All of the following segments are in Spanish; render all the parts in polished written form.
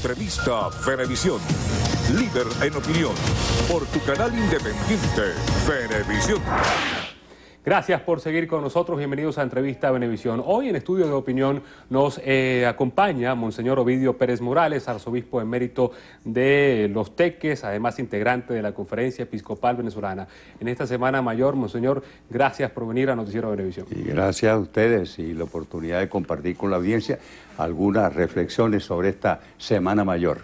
Revista Venevisión, líder en opinión, por tu canal independiente, Venevisión. Gracias por seguir con nosotros. Bienvenidos a Entrevista Venevisión. Hoy en Estudio de Opinión nos acompaña Monseñor Ovidio Pérez Morales, arzobispo emérito de Los Teques, además integrante de la Conferencia Episcopal Venezolana. En esta Semana Mayor, Monseñor, gracias por venir a Noticiero Venevisión. Y gracias a ustedes y la oportunidad de compartir con la audiencia algunas reflexiones sobre esta Semana Mayor.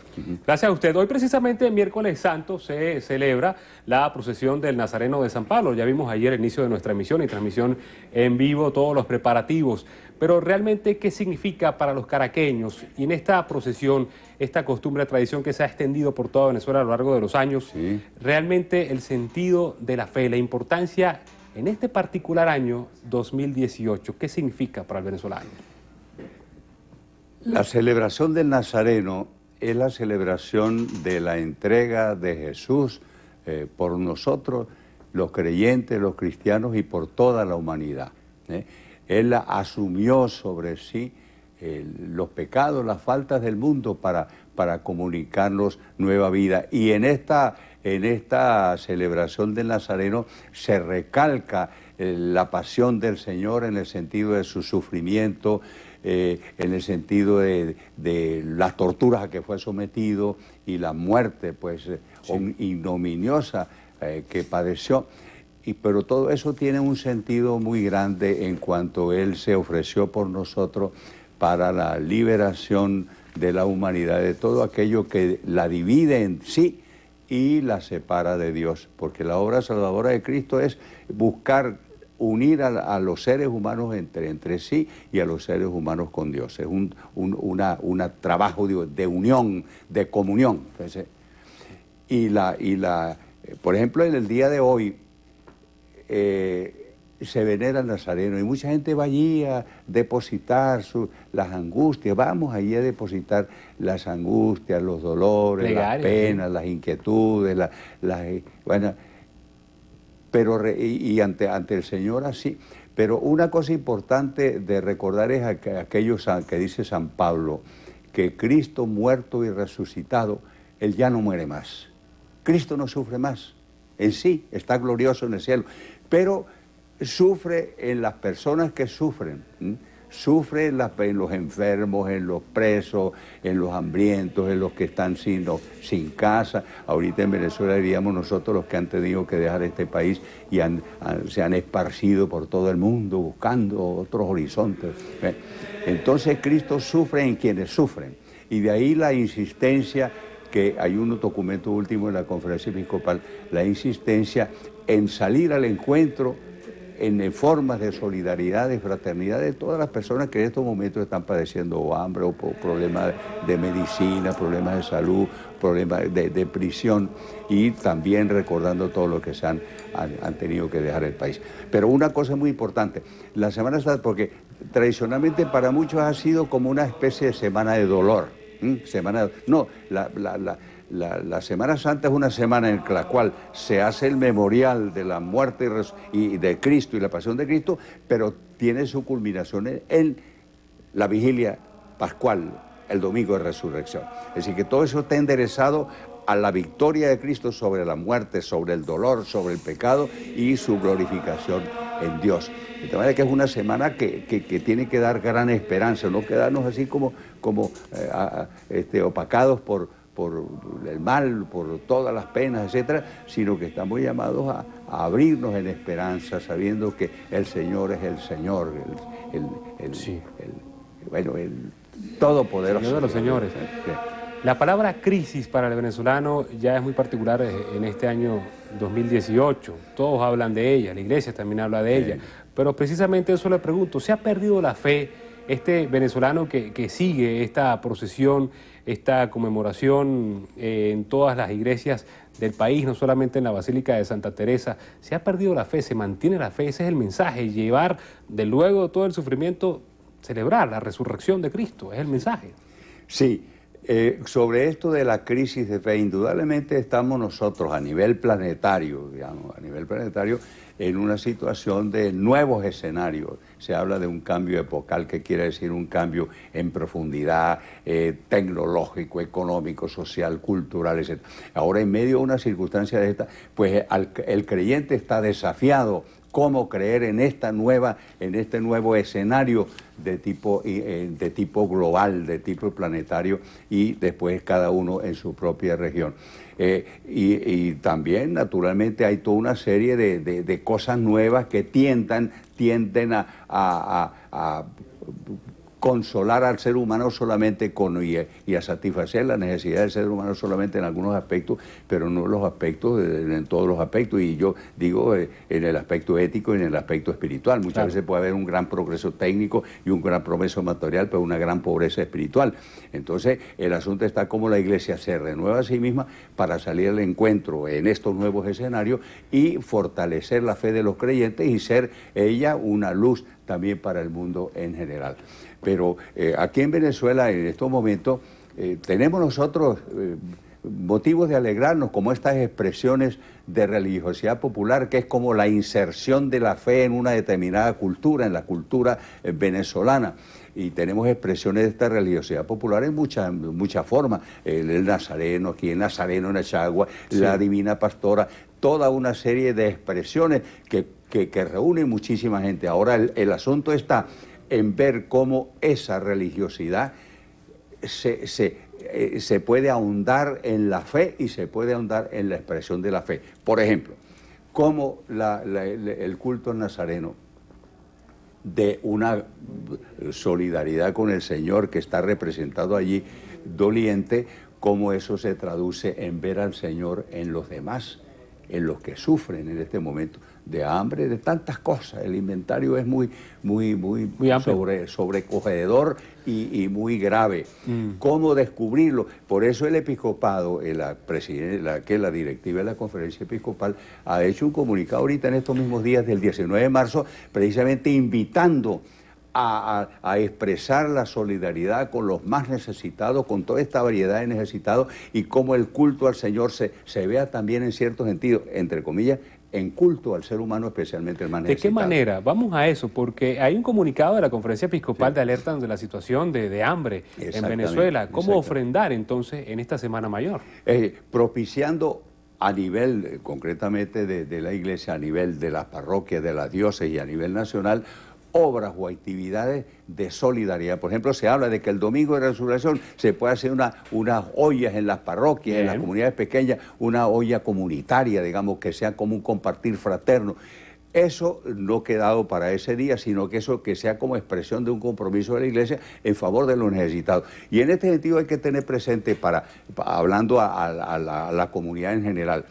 Gracias a usted. Hoy precisamente, miércoles santo, se celebra la procesión del Nazareno de San Pablo. Ya vimos ayer el inicio de nuestra emisión y transmisión en vivo, todos los preparativos. Pero realmente, ¿qué significa para los caraqueños? Y en esta procesión, esta costumbre, tradición que se ha extendido por toda Venezuela a lo largo de los años, realmente el sentido de la fe, la importancia en este particular año 2018, ¿qué significa para el venezolano? La celebración del Nazareno es la celebración de la entrega de Jesús por nosotros, los creyentes, los cristianos y por toda la humanidad. Él asumió sobre sí los pecados, las faltas del mundo para comunicarnos nueva vida. Y en esta celebración del Nazareno se recalca la pasión del Señor en el sentido de su sufrimiento, en el sentido de las torturas a que fue sometido y la muerte pues ignominiosa que padeció. Pero todo eso tiene un sentido muy grande en cuanto Él se ofreció por nosotros para la liberación de la humanidad, de todo aquello que la divide en sí y la separa de Dios, porque la obra salvadora de Cristo es buscar unir a los seres humanos entre sí y a los seres humanos con Dios. Es un trabajo de unión, de comunión. Entonces, por ejemplo, en el día de hoy se venera el Nazareno y mucha gente va allí a depositar las angustias. Vamos allí a depositar las angustias, los dolores, las penas, las inquietudes, bueno, pero ante el Señor así. Pero una cosa importante de recordar es aquellos que dice San Pablo, que Cristo muerto y resucitado, Él ya no muere más. Cristo no sufre más. En sí está glorioso en el cielo, pero sufre en las personas que sufren. Sufre en los enfermos, en los presos, en los hambrientos, en los que están sin casa. Ahorita en Venezuela diríamos nosotros los que han tenido que dejar este país y se han esparcido por todo el mundo buscando otros horizontes. Entonces Cristo sufre en quienes sufren. Y de ahí la insistencia, que hay un documento último en la Conferencia Episcopal, la insistencia en salir al encuentro en formas de solidaridad, de fraternidad de todas las personas que en estos momentos están padeciendo hambre o problemas de medicina, problemas de salud, problemas de prisión, y también recordando todo lo que han tenido que dejar el país. Pero una cosa muy importante, la Semana Santa, porque tradicionalmente para muchos ha sido como una especie de semana de dolor. La Semana Santa es una semana en la cual se hace el memorial de la muerte y de Cristo y la pasión de Cristo, pero tiene su culminación en la vigilia pascual, el domingo de resurrección. Es decir, que todo eso está enderezado a la victoria de Cristo sobre la muerte, sobre el dolor, sobre el pecado y su glorificación en Dios. De tal manera que es una semana que tiene que dar gran esperanza, no quedarnos así como opacados por el mal, por todas las penas, etcétera, sino que estamos llamados a abrirnos en esperanza, sabiendo que el Señor es el Señor, el Todopoderoso. Señor de los señores. Sí. La palabra crisis para el venezolano ya es muy particular en este año 2018. Todos hablan de ella, la iglesia también habla de ella. Pero precisamente eso le pregunto, ¿se ha perdido la fe este venezolano que sigue esta procesión, esta conmemoración en todas las iglesias del país, no solamente en la Basílica de Santa Teresa? ¿Se ha perdido la fe? ¿Se mantiene la fe? Ese es el mensaje, llevar de luego de todo el sufrimiento, celebrar la resurrección de Cristo, es el mensaje. Sí. Sobre esto de la crisis de fe, indudablemente estamos nosotros a nivel planetario, en una situación de nuevos escenarios. se habla de un cambio epocal, que quiere decir un cambio en profundidad, tecnológico, económico, social, cultural, etc. Ahora, en medio de una circunstancia de esta, pues el creyente está desafiado cómo creer en este nuevo escenario de tipo global, de tipo planetario, y después cada uno en su propia región. Y también, naturalmente, hay toda una serie de cosas nuevas que tienden a consolar al ser humano solamente y a satisfacer la necesidad del ser humano solamente en algunos aspectos, pero no en todos los aspectos. Y yo digo en el aspecto ético y en el aspecto espiritual. Muchas veces puede haber un gran progreso técnico y un gran progreso material, pero una gran pobreza espiritual. Entonces, el asunto está cómo la Iglesia se renueva a sí misma para salir al encuentro en estos nuevos escenarios y fortalecer la fe de los creyentes y ser ella una luz también para el mundo en general. Pero aquí en Venezuela, en estos momentos, tenemos nosotros motivos de alegrarnos, como estas expresiones de religiosidad popular, que es como la inserción de la fe en una determinada cultura, en la cultura venezolana. Y tenemos expresiones de esta religiosidad popular en muchas formas. El nazareno, aquí el nazareno en Achagua, sí, la divina pastora, toda una serie de expresiones que reúnen muchísima gente. Ahora el asunto está en ver cómo esa religiosidad se puede ahondar en la fe y se puede ahondar en la expresión de la fe. Por ejemplo, cómo el culto nazareno, de una solidaridad con el Señor que está representado allí, doliente, cómo eso se traduce en ver al Señor en los demás, en los que sufren en este momento de hambre, de tantas cosas. El inventario es muy sobrecogedor y muy grave. ¿Cómo descubrirlo? Por eso el episcopado, la directiva de la Conferencia Episcopal, ha hecho un comunicado ahorita en estos mismos días del 19 de marzo, precisamente invitando a expresar la solidaridad con los más necesitados, con toda esta variedad de necesitados, y cómo el culto al Señor se vea también en cierto sentido, entre comillas, en culto al ser humano, especialmente el más necesitado. ¿De qué manera? Vamos a eso, porque hay un comunicado de la Conferencia Episcopal, sí, de alerta de la situación de hambre en Venezuela. ¿Cómo ofrendar entonces en esta Semana Mayor? Propiciando a nivel, concretamente de la Iglesia, a nivel de las parroquias, de las diócesis y a nivel nacional, obras o actividades de solidaridad. Por ejemplo, se habla de que el domingo de resurrección se puede hacer unas ollas en las parroquias, en las comunidades pequeñas, una olla comunitaria, digamos, que sea como un compartir fraterno. Eso no ha quedado para ese día, sino que eso que sea como expresión de un compromiso de la Iglesia en favor de los necesitados. Y en este sentido hay que tener presente, hablando a la comunidad en general,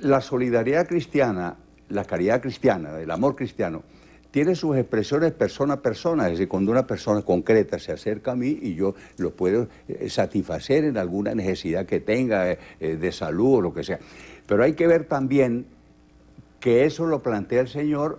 la solidaridad cristiana, la caridad cristiana, el amor cristiano, tiene sus expresiones persona a persona, es decir, cuando una persona concreta se acerca a mí y yo lo puedo satisfacer en alguna necesidad que tenga de salud o lo que sea. Pero hay que ver también que eso lo plantea el Señor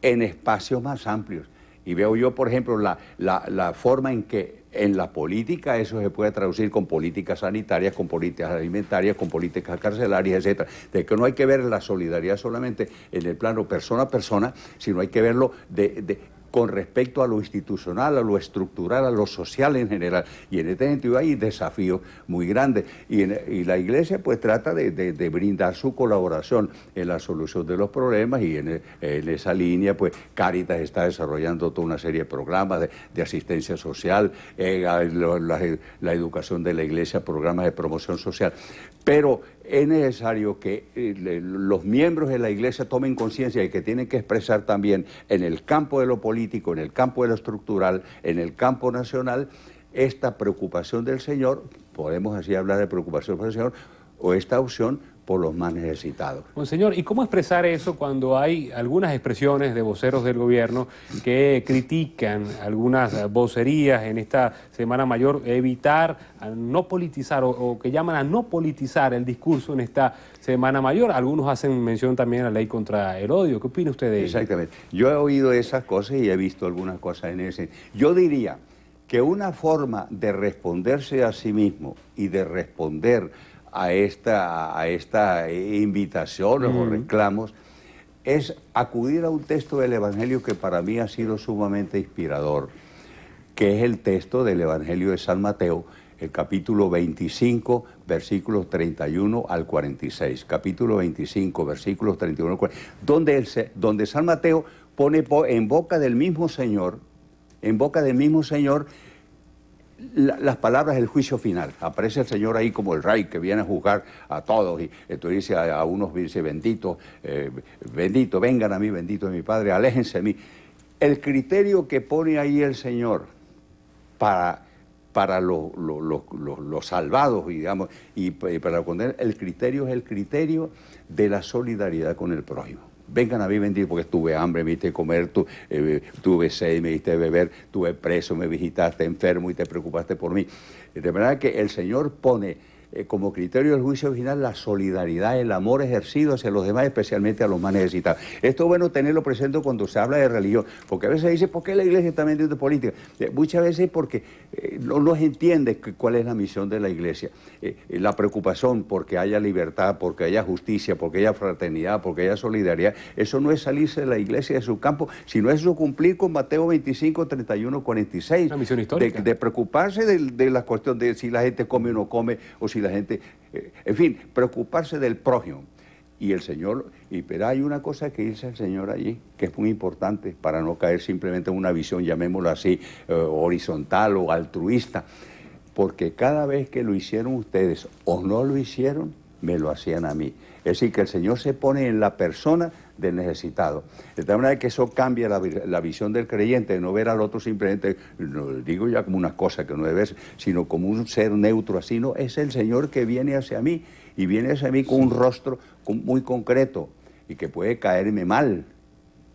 en espacios más amplios. Y veo yo, por ejemplo, la forma en que en la política eso se puede traducir con políticas sanitarias, con políticas alimentarias, con políticas carcelarias, etc. De que no hay que ver la solidaridad solamente en el plano persona a persona, sino hay que verlo con respecto a lo institucional, a lo estructural, a lo social en general. Y en este sentido hay desafíos muy grandes. Y la Iglesia pues trata de brindar su colaboración en la solución de los problemas, y en esa línea pues Cáritas está desarrollando toda una serie de programas de asistencia social, la educación de la Iglesia, programas de promoción social. Pero es necesario que los miembros de la Iglesia tomen conciencia de que tienen que expresar también en el campo de lo político, en el campo de lo estructural, en el campo nacional, esta preocupación del Señor, podemos así hablar de preocupación por el Señor, o esta opción por los más necesitados. Monseñor, ¿y cómo expresar eso cuando hay algunas expresiones de voceros del gobierno que critican algunas vocerías en esta Semana Mayor, evitar no politizar o que llaman a no politizar el discurso en esta Semana Mayor? Algunos hacen mención también a la ley contra el odio. ¿Qué opina usted de ello? Exactamente. Yo he oído esas cosas y he visto algunas cosas en ese. Yo diría que una forma de responderse a sí mismo y de responder a esta invitación o reclamos es acudir a un texto del Evangelio que para mí ha sido sumamente inspirador, que es el texto del Evangelio de San Mateo, el capítulo 25, versículos 31 al 46. Capítulo 25, versículos 31 al 46, donde San Mateo pone en boca del mismo Señor, las palabras del juicio final. Aparece el Señor ahí como el rey que viene a juzgar a todos, y entonces dice a unos, dice, bendito, vengan a mí, bendito de mi Padre, aléjense de mí. El criterio que pone ahí el Señor para los salvados, digamos, y para condenar, el criterio es el criterio de la solidaridad con el prójimo. Vengan a mí, bendito, porque tuve hambre, me diste comer, tuve sed, me diste beber, tuve preso, me visitaste enfermo y te preocupaste por mí. De verdad que el Señor pone como criterio del juicio final la solidaridad, el amor ejercido hacia los demás, especialmente a los más necesitados. Esto es bueno tenerlo presente cuando se habla de religión, porque a veces se dice, ¿por qué la iglesia está metiendo política? Muchas veces porque no se entiende cuál es la misión de la iglesia. La preocupación porque haya libertad, porque haya justicia, porque haya fraternidad, porque haya solidaridad, eso no es salirse de la iglesia de su campo, sino eso cumplir con Mateo 25, 31, 46. Una misión histórica. De preocuparse de la cuestión de si la gente come o no come, o si la gente, en fin, preocuparse del prójimo. Y el Señor, pero hay una cosa que dice el Señor allí, que es muy importante para no caer simplemente en una visión, llamémoslo así, horizontal o altruista, porque cada vez que lo hicieron ustedes o no lo hicieron, me lo hacían a mí. Es decir, que el Señor se pone en la persona del necesitado. De tal manera que eso cambia la visión del creyente, de no ver al otro simplemente, no digo ya como una cosa que no debe ser, sino como un ser neutro así, no, es el Señor que viene hacia mí, y viene hacia mí con un rostro muy concreto, y que puede caerme mal,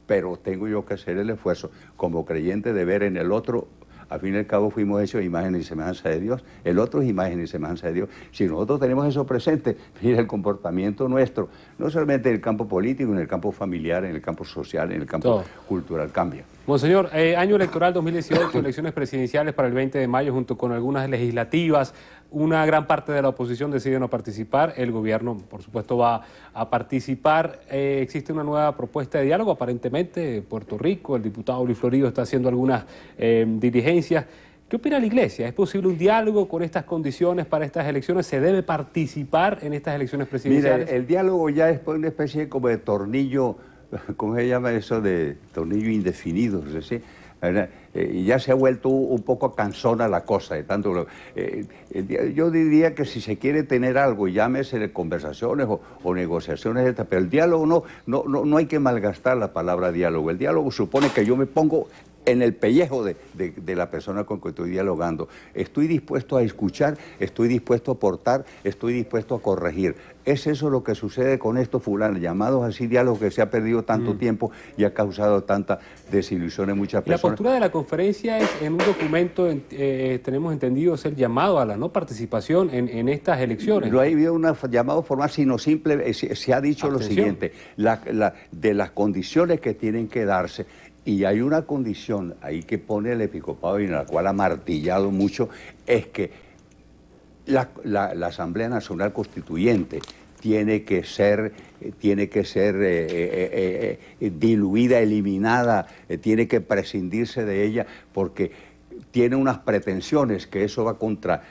pero tengo yo que hacer el esfuerzo como creyente de ver en el otro. Al fin y al cabo fuimos hechos imagen y semejanza de Dios, el otro es imagen y semejanza de Dios. Si nosotros tenemos eso presente, mira el comportamiento nuestro, no solamente en el campo político, en el campo familiar, en el campo social, en el campo cultural, cambia. Monseñor, año electoral 2018, elecciones presidenciales para el 20 de mayo junto con algunas legislativas. Una gran parte de la oposición decide no participar, el gobierno por supuesto va a participar. Existe una nueva propuesta de diálogo, aparentemente Puerto Rico, el diputado Luis Florido está haciendo algunas diligencias. ¿Qué opina la Iglesia? ¿Es posible un diálogo con estas condiciones para estas elecciones? ¿Se debe participar en estas elecciones presidenciales? Mira, el diálogo ya es una especie como de tornillo, ¿cómo se llama eso? De tornillo indefinido, ¿sí? Y ya se ha vuelto un poco cansona la cosa de tanto. Yo diría que si se quiere tener algo, llámese de conversaciones o negociaciones, pero el diálogo no hay que malgastar la palabra diálogo. El diálogo supone que yo me pongo en el pellejo de la persona con que estoy dialogando. Estoy dispuesto a escuchar, estoy dispuesto a aportar, estoy dispuesto a corregir. ¿Es eso lo que sucede con estos fulanos, llamados así diálogos, que se ha perdido tanto tiempo y ha causado tanta desilusión en muchas personas? La postura de la conferencia es, en un documento, tenemos entendido, es el llamado a la no participación en estas elecciones. No ha habido un llamado formal, sino simple, se ha dicho lo siguiente, de las condiciones que tienen que darse. Y hay una condición ahí que pone el episcopado y en la cual ha martillado mucho, es que la Asamblea Nacional Constituyente tiene que ser diluida, eliminada, tiene que prescindirse de ella, porque tiene unas pretensiones que eso va contra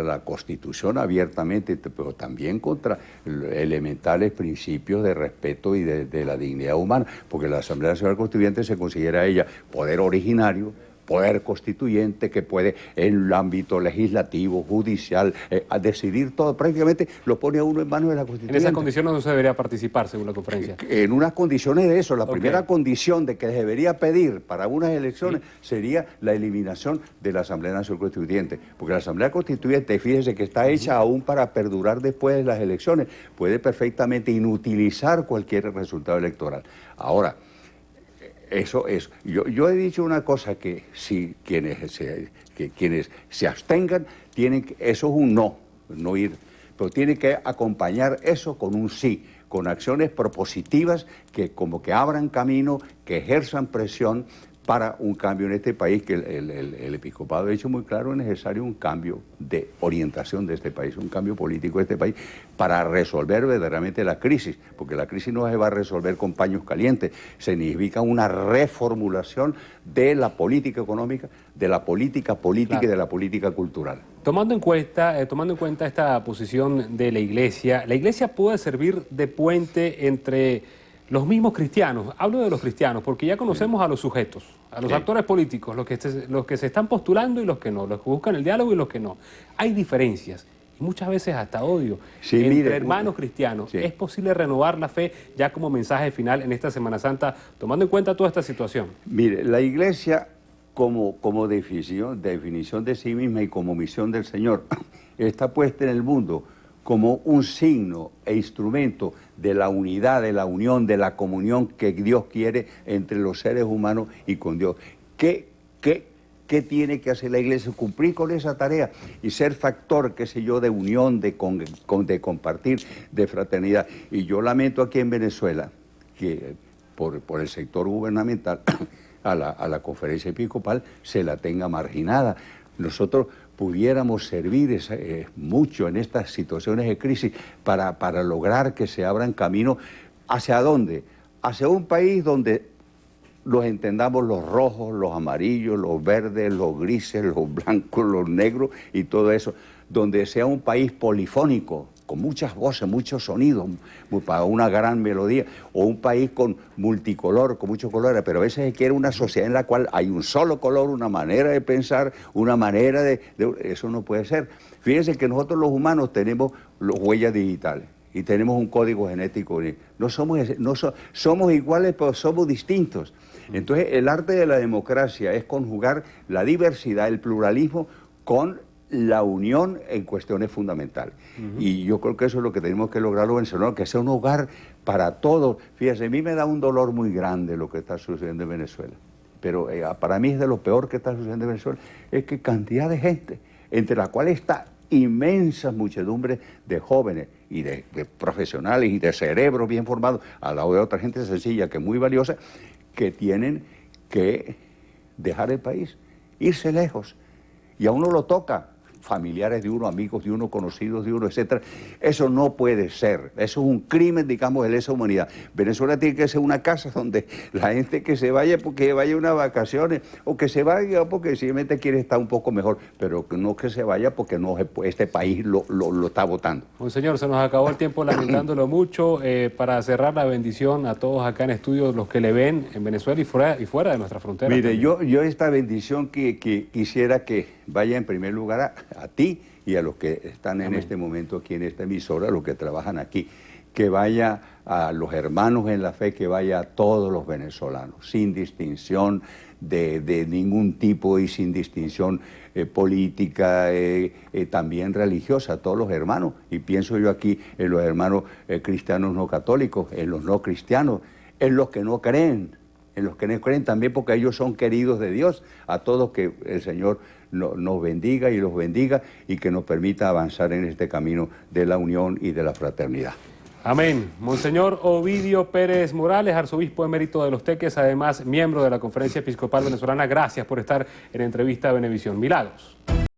la Constitución abiertamente, pero también contra elementales principios de respeto y de la dignidad humana, porque la Asamblea Nacional Constituyente se considera ella poder originario, poder constituyente, que puede en el ámbito legislativo, judicial, a decidir todo, prácticamente lo pone a uno en manos de la Constitución. En esas condiciones no se debería participar, según la conferencia. En unas condiciones de eso, la primera condición de que debería pedir para unas elecciones sería la eliminación de la Asamblea Nacional Constituyente, porque la Asamblea Constituyente, fíjese que está hecha aún para perdurar después de las elecciones, puede perfectamente inutilizar cualquier resultado electoral. Ahora, eso es. Yo he dicho una cosa, que si quienes se abstengan, eso es un no ir, pero tiene que acompañar eso con un sí, con acciones propositivas que como que abran camino, que ejerzan presión para un cambio en este país, que el episcopado ha hecho muy claro, es necesario un cambio de orientación de este país, un cambio político de este país para resolver verdaderamente la crisis, porque la crisis no se va a resolver con paños calientes, significa una reformulación de la política económica, de la política política y de la política cultural. Tomando en cuenta esta posición de la Iglesia puede servir de puente entre los mismos cristianos. Hablo de los cristianos porque ya conocemos a los sujetos, a los actores políticos, los que se están postulando y los que no, los que buscan el diálogo y los que no. Hay diferencias y muchas veces hasta odio entre hermanos cristianos. ¿Es posible renovar la fe ya como mensaje final en esta Semana Santa, tomando en cuenta toda esta situación? Mire, la Iglesia como definición de sí misma y como misión del Señor está puesta en el mundo como un signo e instrumento de la unidad, de la unión, de la comunión que Dios quiere entre los seres humanos y con Dios. ¿Qué tiene que hacer la Iglesia? Cumplir con esa tarea y ser factor, qué sé yo, de unión, de compartir, de fraternidad. Y yo lamento aquí en Venezuela que por el sector gubernamental a la conferencia episcopal se la tenga marginada. Nosotros pudiéramos servir mucho en estas situaciones de crisis para lograr que se abran caminos. ¿Hacia dónde? Hacia un país donde los entendamos los rojos, los amarillos, los verdes, los grises, los blancos, los negros y todo eso. Donde sea un país polifónico, con muchas voces, muchos sonidos, para una gran melodía, o un país con multicolor, con muchos colores, pero a veces se quiere una sociedad en la cual hay un solo color, una manera de pensar, una manera de eso no puede ser. Fíjense que nosotros los humanos tenemos huellas digitales y tenemos un código genético. Somos iguales, pero somos distintos. Entonces, el arte de la democracia es conjugar la diversidad, el pluralismo, con la unión en cuestiones fundamentales. Y yo creo que eso es lo que tenemos que lograr los venezolanos, que sea un hogar para todos. Fíjense, a mí me da un dolor muy grande lo que está sucediendo en Venezuela, pero para mí es de lo peor que está sucediendo en Venezuela, es que cantidad de gente, entre la cual está inmensa muchedumbre de jóvenes y de profesionales y de cerebros bien formados, al lado de otra gente sencilla que es muy valiosa, que tienen que dejar el país, irse lejos. Y a uno lo toca, familiares de uno, amigos de uno, conocidos de uno, etc. Eso no puede ser. Eso es un crimen, digamos, de lesa humanidad. Venezuela tiene que ser una casa donde la gente que se vaya porque vaya unas vacaciones, o que se vaya porque simplemente quiere estar un poco mejor, pero no que se vaya porque no, este país lo está votando. Monseñor, se nos acabó el tiempo, lamentándolo mucho. Para cerrar, la bendición a todos acá en estudio, los que le ven en Venezuela y fuera de nuestra frontera. Mire, yo esta bendición que quisiera que vaya en primer lugar a ti y a los que están en este momento aquí en esta emisora, los que trabajan aquí, que vaya a los hermanos en la fe, que vaya a todos los venezolanos, sin distinción de ningún tipo y sin distinción política, también religiosa, a todos los hermanos. Y pienso yo aquí en los hermanos cristianos no católicos, en los no cristianos, en los que no creen, también, porque ellos son queridos de Dios. A todos que el Señor nos bendiga y los bendiga y que nos permita avanzar en este camino de la unión y de la fraternidad. Amén. Monseñor Ovidio Pérez Morales, arzobispo emérito de Los Teques, además miembro de la Conferencia Episcopal Venezolana, gracias por estar en Entrevista a Venevisión. Milagros.